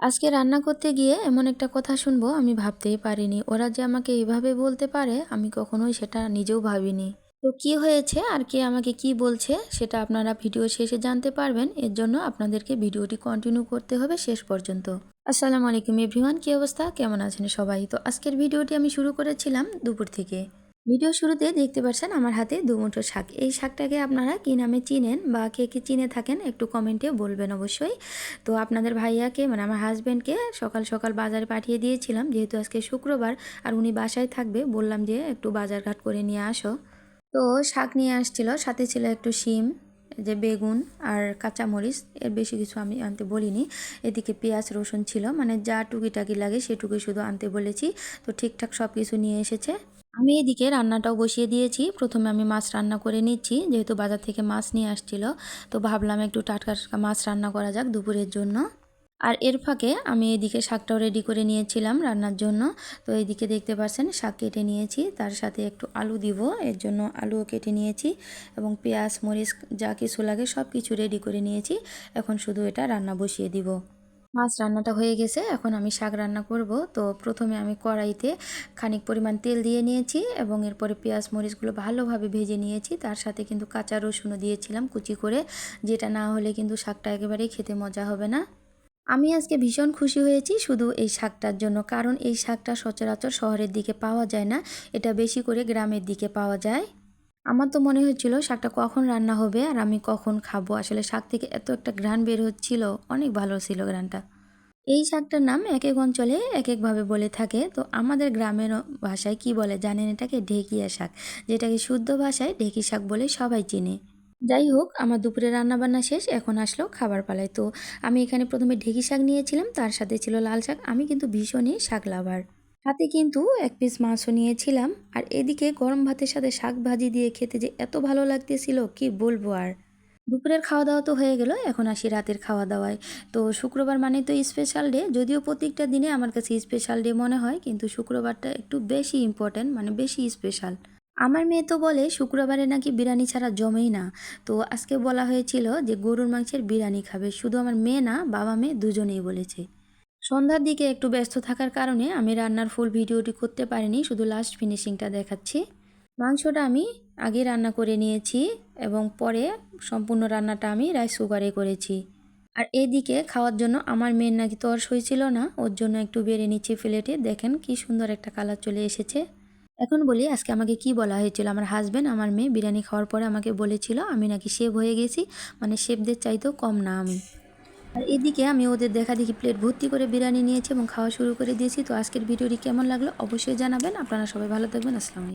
আজকে রান্না করতে গিয়ে এমন একটা কথা শুনবো আমি ভাবতেই পারিনি। ওরা যে আমাকে এভাবে বলতে পারে আমি কখনোই সেটা নিজেও ভাবিনি। তো কি হয়েছে আর কে আমাকে কি বলছে সেটা আপনারা ভিডিও শেষে জানতে পারবেন। এর জন্য আপনাদেরকে ভিডিওটি কন্টিনিউ করতে হবে শেষ পর্যন্ত। আসসালামু আলাইকুম এভরিওয়ান, কি অবস্থা, কেমন আছেন সবাই? তো আজকের ভিডিওটি আমি শুরু করেছিলাম দুপুর থেকে। ভিডিও শুরুতে দেখতে পাচ্ছেন আমার হাতে দুমুঠো শাক। এই শাকটাকে আপনারা কি নামে চিনেন বা কে কে চিনে থাকেন একটু কমেন্টে বলবেন অবশ্যই। তো আপনাদের ভাইয়াকে মানে আমার হাজব্যান্ডকে সকাল সকাল বাজারে পাঠিয়ে দিয়েছিলাম, যেহেতু আজকে শুক্রবার আর উনি বাসায় থাকবে, বললাম যে একটু বাজারঘাট করে নিয়ে আসো। তো শাক নিয়ে আসছিল, সাথে ছিল একটু শিম, যে বেগুন আর কাঁচামরিচ, এর বেশি কিছু আমি আনতে বলিনি। এদিকে পেঁয়াজ রসুন ছিল, মানে যা টুকিটাকি লাগে সেটুকুই শুধু আনতে বলেছি। তো ঠিকঠাক সব কিছু নিয়ে এসেছে। আমি এদিকে রান্নাটাও বসিয়ে দিয়েছি। প্রথমে আমি মাছ রান্না করে নিচ্ছি, যেহেতু বাজার থেকে মাছ নিয়ে আসছিল। তো ভাবলাম একটু টাটকা টাটকা মাছ রান্না করা যাক দুপুরের জন্য। আর এর ফাঁকে আমি এদিকে শাকটাও রেডি করে নিয়েছিলাম রান্নার জন্য। তো এইদিকে দেখতে পাচ্ছেন শাক কেটে নিয়েছি, তার সাথে একটু আলু দিব, এর জন্য আলুও কেটে নিয়েছি এবং পেঁয়াজ মরিচ যা কিছু লাগে সব কিছু রেডি করে নিয়েছি। এখন শুধু এটা রান্না বসিয়ে দিব। মাছ রান্নাটা হয়ে গেছে, এখন আমি শাক রান্না করব। তো প্রথমে আমি কড়াইতে খানিক পরিমাণ তেল দিয়ে নিয়েছি এবং এরপরে পেঁয়াজ মরিচগুলো ভালোভাবে ভেজে নিয়েছি। তার সাথে কিন্তু কাঁচা রসুনও দিয়েছিলাম কুচি করে, যেটা না হলে কিন্তু শাকটা একেবারেই খেতে মজা হবে না। আমি আজকে ভীষণ খুশি হয়েছি শুধু এই শাকটার জন্য, কারণ এই শাকটা সচরাচর শহরের দিকে পাওয়া যায় না, এটা বেশি করে গ্রামের দিকে পাওয়া যায়। আমার তো মনে হচ্ছিল শাকটা কখন রান্না হবে আর আমি কখন খাবো। আসলে শাক থেকে এত একটা ঘ্রাণ বের হচ্ছিল, অনেক ভালো ছিল ঘ্রাণটা। এই শাকটার নাম এক এক অঞ্চলে এক একভাবে বলে থাকে। তো আমাদের গ্রামের ভাষায় কি বলে জানেন? এটাকে ঢেকিয়া শাক, যেটাকে শুদ্ধ ভাষায় ঢেকি শাক বলে সবাই চিনে। যাই হোক, আমার দুপুরে রান্নাবান্না শেষ, এখন আসলো খাবার পালায়। তো আমি এখানে প্রথমে ঢেঁকি শাক নিয়েছিলাম, তার সাথে ছিল লাল শাক। আমি কিন্তু ভীষণই শাক লাভার। সাথে কিন্তু এক পিস মাছও নিয়েছিলাম। আর এদিকে গরম ভাতের সাথে শাক ভাজি দিয়ে খেতে যে এত ভালো লাগতেছিল কি বলবো আর। দুপুরের খাওয়া দাওয়া তো হয়ে গেল, এখন আসি রাতের খাওয়া দাওয়ায়। তো শুক্রবার মানে তো স্পেশাল ডে, যদিও প্রত্যেকটা দিনে আমার কাছে স্পেশাল ডে মনে হয়, কিন্তু শুক্রবারটা একটু বেশি ইম্পর্ট্যান্ট, মানে বেশি স্পেশাল। আমার মেয়ে তো বলে শুক্রবারে নাকি বিরিয়ানি ছাড়া জমেই না। তো আজকে বলা হয়েছিল যে গরুর মাংসের বিরিয়ানি খাবে, শুধু আমার মেয়ে না, বাবা মেয়ে দুজনেই বলেছে। সন্ধ্যার দিকে একটু ব্যস্ত থাকার কারণে আমি রান্নার ফুল ভিডিওটি করতে পারিনি, শুধু লাস্ট ফিনিশিংটা দেখাচ্ছি। মাংসটা আমি আগে রান্না করে নিয়েছি এবং পরে সম্পূর্ণ রান্নাটা আমি রাইস কুকারে করেছি। আর এদিকে খাওয়ার জন্য আমার মেয়ের নাকি তর্স হয়েছিল না, ওর জন্য একটু বেড়ে নিচ্ছি প্লেটে। দেখেন কি সুন্দর একটা কালার চলে এসেছে। এখন বলি আজকে আমাকে কি বলা হয়েছিল। আমার হাজব্যান্ড আমার মেয়ে বিরিয়ানি খাওয়ার পরে আমাকে বলেছিল আমি নাকি শেফ হয়ে গেছি, মানে শেফদের চাইতেও কম না আমি। আর এদিকে আমি ওদের দেখা দেখি প্লেট ভর্তি করে বিরিয়ানি নিয়েছি এবং খাওয়া শুরু করে দিয়েছি। তো আজকের ভিডিওটি কেমন লাগলো অবশ্যই জানাবেন। আপনারা সবাই ভালো থাকবেন। আসসালামু আলাইকুম।